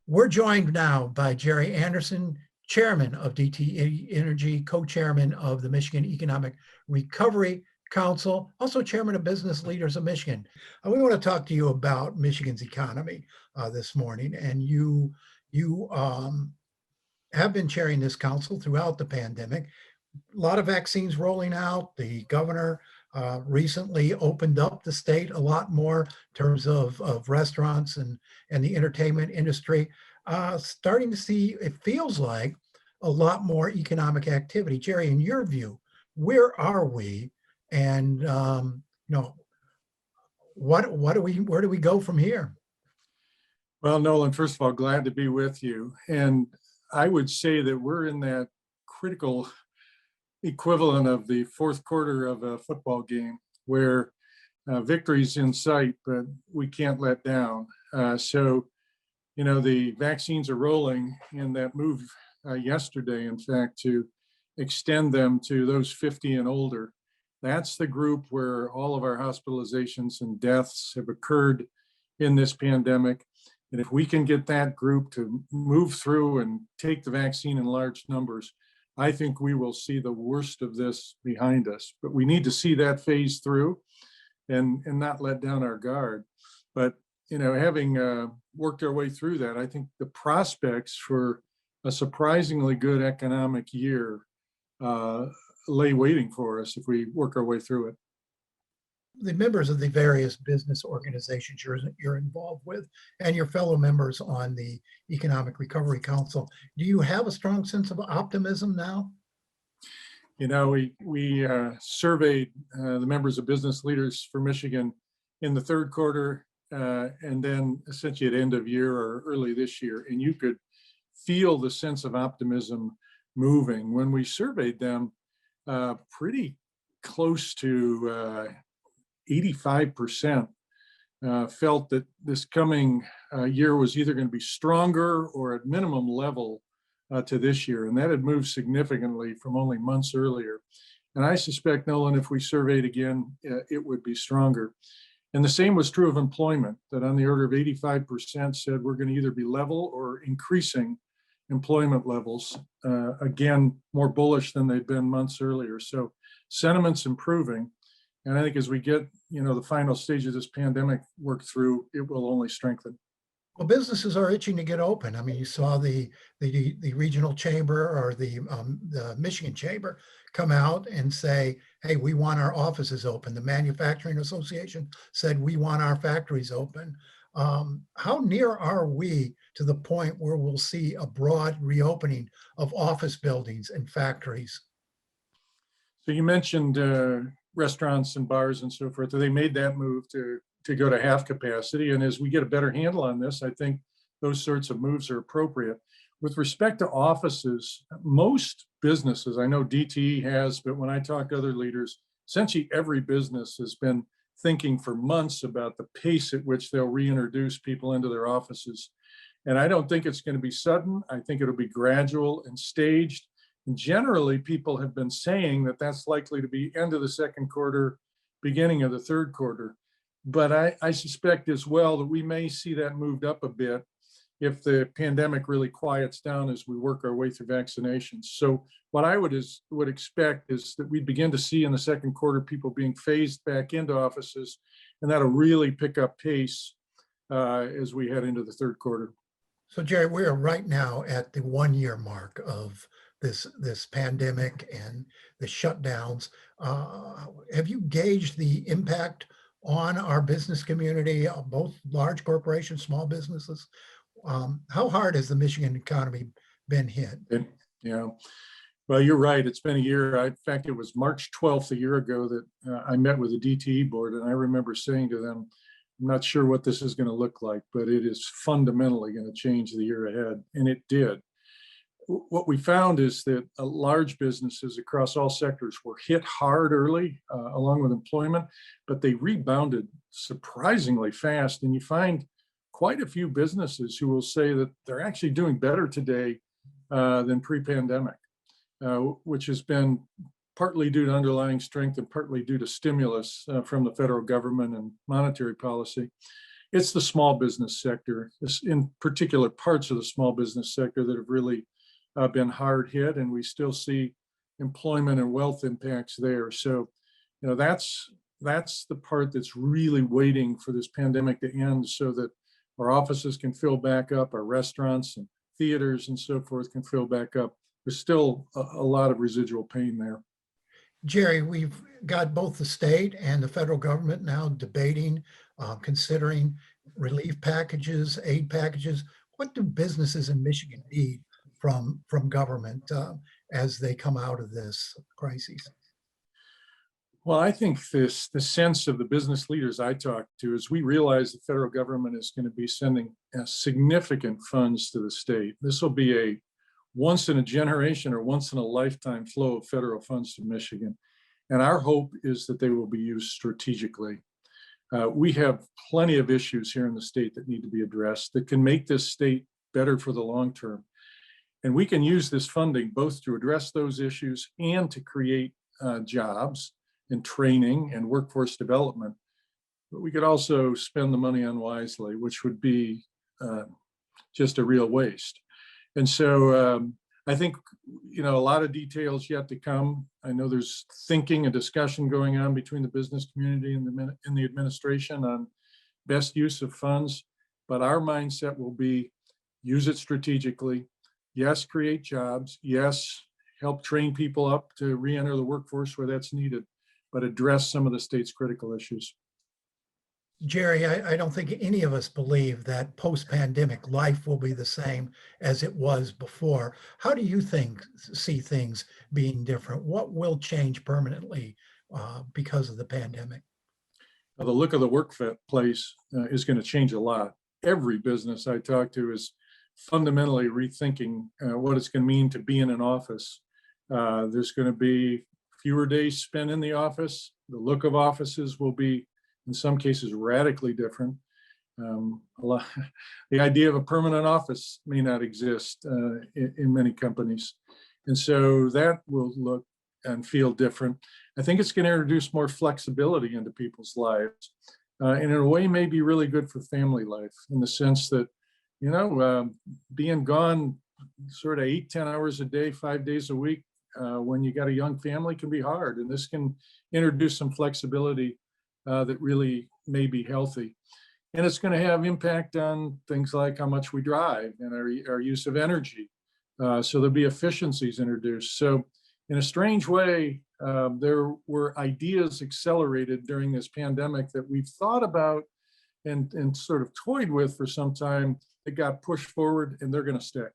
We're joined now by Gerry Anderson, Chairman of DTE Energy, Co-Chairman of the Michigan Economic Recovery Council, also Chairman of Business Leaders of Michigan. We want to talk to you about Michigan's economy this morning. And you have been chairing this council throughout the pandemic. A lot of vaccines rolling out. The governor recently opened up the state a lot more in terms of restaurants and the entertainment industry. Starting to see, it feels like, a lot more economic activity. Gerry, in your view, where are we? And where do we go from here? Well, Nolan, first of all, glad to be with you. And I would say that we're in that critical equivalent of the fourth quarter of a football game where victory's in sight, but we can't let down. The vaccines are rolling, and that move yesterday, in fact, to extend them to those 50 and older. That's the group where all of our hospitalizations and deaths have occurred in this pandemic. And if we can get that group to move through and take the vaccine in large numbers, I think we will see the worst of this behind us. But we need to see that phase through and not let down our guard. But, having worked our way through that, I think the prospects for a surprisingly good economic year lay waiting for us if we work our way through it. The members of the various business organizations you're involved with and your fellow members on the Economic Recovery Council, do you have a strong sense of optimism now? We surveyed the members of Business Leaders for Michigan in the third quarter and then essentially at end of year or early this year, and you could feel the sense of optimism moving. When we surveyed them, pretty close to 85% felt that this coming year was either going to be stronger or at minimum level to this year. And that had moved significantly from only months earlier. And I suspect, Nolan, if we surveyed again, it would be stronger. And the same was true of employment, that on the order of 85% said we're going to either be level or increasing employment levels, again, more bullish than they'd been months earlier. So sentiment's improving. And I think as we get, the final stage of this pandemic worked through, it will only strengthen. Well, businesses are itching to get open. I mean, you saw the regional chamber or the Michigan chamber come out and say, hey, we want our offices open. The Manufacturing Association said we want our factories open. How near are we to the point where we'll see a broad reopening of office buildings and factories? So you mentioned restaurants and bars and so forth. They made that move to go to half capacity. And as we get a better handle on this, I think those sorts of moves are appropriate. With respect to offices, most businesses, I know DTE has, but when I talk to other leaders, essentially every business has been thinking for months about the pace at which they'll reintroduce people into their offices. And I don't think it's going to be sudden. I think it'll be gradual and staged. And generally, people have been saying that that's likely to be end of the second quarter, beginning of the third quarter. But I suspect as well that we may see that moved up a bit if the pandemic really quiets down as we work our way through vaccinations. So what I would expect is that we begin to see in the second quarter people being phased back into offices, and that'll really pick up pace as we head into the third quarter. So, Gerry, we are right now at the 1 year mark of this pandemic and the shutdowns. Have you gauged the impact on our business community, both large corporations, small businesses? How hard has the Michigan economy been hit? Yeah, well, you're right. It's been a year. In fact, it was March 12th a year ago that I met with the DTE board, and I remember saying to them, I'm not sure what this is going to look like, but it is fundamentally going to change the year ahead. And it did. What we found is that large businesses across all sectors were hit hard early, along with employment, but they rebounded surprisingly fast. And you find quite a few businesses who will say that they're actually doing better today than pre-pandemic, which has been partly due to underlying strength and partly due to stimulus from the federal government and monetary policy. It's the small business sector, in particular parts of the small business sector that have really been hard hit, and we still see employment and wealth impacts there. So, that's the part that's really waiting for this pandemic to end so that our offices can fill back up, our restaurants and theaters and so forth can fill back up. There's still a lot of residual pain there. Gerry, we've got both the state and the federal government now debating, considering relief packages, aid packages. What do businesses in Michigan need from government as they come out of this crisis? Well, I think the sense of the business leaders I talked to is we realize the federal government is going to be sending significant funds to the state. This will be a once in a generation or once in a lifetime flow of federal funds to Michigan. And our hope is that they will be used strategically. We have plenty of issues here in the state that need to be addressed that can make this state better for the long term. And we can use this funding both to address those issues and to create jobs and training and workforce development. But we could also spend the money unwisely, which would be just a real waste. And so I think, a lot of details yet to come. I know there's thinking and discussion going on between the business community and the administration on best use of funds. But our mindset will be use it strategically. Yes, create jobs. Yes, help train people up to re-enter the workforce where that's needed, but address some of the state's critical issues. Gerry, I don't think any of us believe that post-pandemic life will be the same as it was before. How do you see things being different? What will change permanently because of the pandemic? The look of the workplace is going to change a lot. Every business I talk to is fundamentally rethinking what it's going to mean to be in an office. There's going to be fewer days spent in the office. The look of offices will be, in some cases, radically different. The idea of a permanent office may not exist in many companies. And so that will look and feel different. I think it's going to introduce more flexibility into people's lives. And in a way may be really good for family life in the sense that, being gone sort of 8-10 hours a day, 5 days a week, when you got a young family can be hard. And this can introduce some flexibility that really may be healthy. And it's going to have impact on things like how much we drive and our use of energy. So there'll be efficiencies introduced. So in a strange way, there were ideas accelerated during this pandemic that we've thought about and sort of toyed with for some time that got pushed forward, and they're going to stick.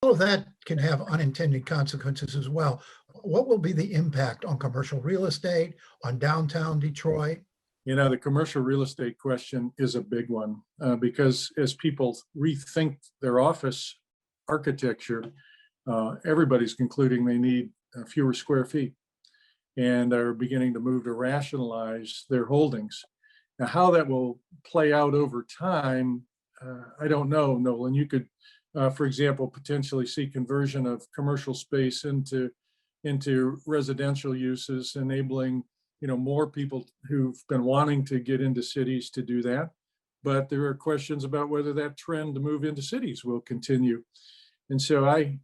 All of that can have unintended consequences as well. What will be the impact on commercial real estate, on downtown Detroit? The commercial real estate question is a big one because as people rethink their office architecture, everybody's concluding they need fewer square feet and are beginning to move to rationalize their holdings. Now, how that will play out over time, I don't know, Nolan. You could, for example, potentially see conversion of commercial space into residential uses, enabling more people who've been wanting to get into cities to do that. But there are questions about whether that trend to move into cities will continue. And so I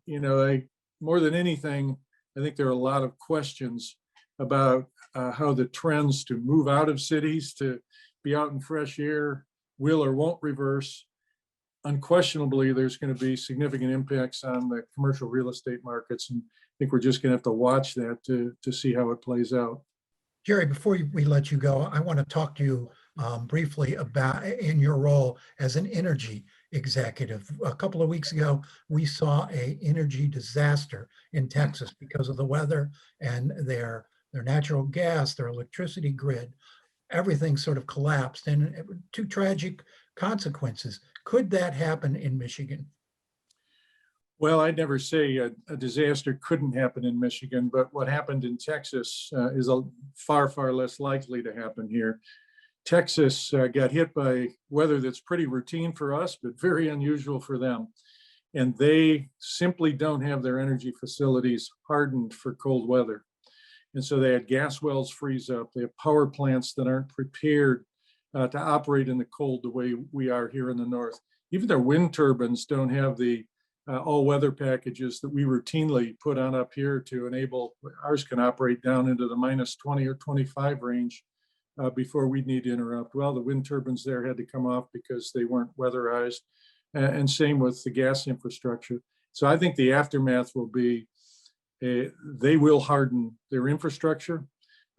more than anything, I think there are a lot of questions about how the trends to move out of cities to be out in fresh air will or won't reverse. Unquestionably, there's going to be significant impacts on the commercial real estate markets. And I think we're just going to have to watch that to see how it plays out. Gerry, before we let you go, I want to talk to you briefly about in your role as an energy executive. A couple of weeks ago, we saw an energy disaster in Texas because of the weather and their natural gas, their electricity grid. Everything sort of collapsed, and two tragic consequences. Could that happen in Michigan? Well, I'd never say a disaster couldn't happen in Michigan, but what happened in Texas is far, far less likely to happen here. Texas got hit by weather that's pretty routine for us, but very unusual for them. And they simply don't have their energy facilities hardened for cold weather. And so they had gas wells freeze up. They have power plants that aren't prepared to operate in the cold the way we are here in the north. Even their wind turbines don't have the all-weather packages that we routinely put on up here to enable ours can operate down into the minus 20 or 25 range before we'd need to interrupt. Well, the wind turbines there had to come off because they weren't weatherized, and same with the gas infrastructure. So I think the aftermath will be they will harden their infrastructure.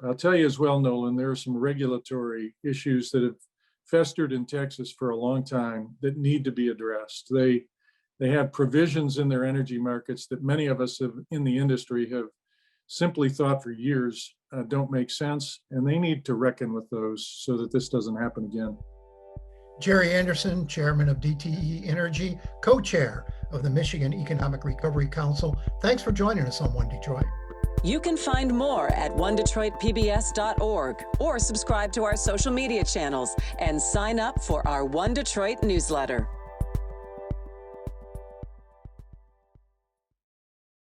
I'll tell you as well, Nolan, there are some regulatory issues that have festered in Texas for a long time that need to be addressed. They have provisions in their energy markets that many of us in the industry have simply thought for years don't make sense, and they need to reckon with those so that this doesn't happen again. Gerry Anderson, Chairman of DTE Energy, Co-Chair of the Michigan Economic Recovery Council. Thanks for joining us on One Detroit. You can find more at onedetroitpbs.org or subscribe to our social media channels and sign up for our One Detroit newsletter.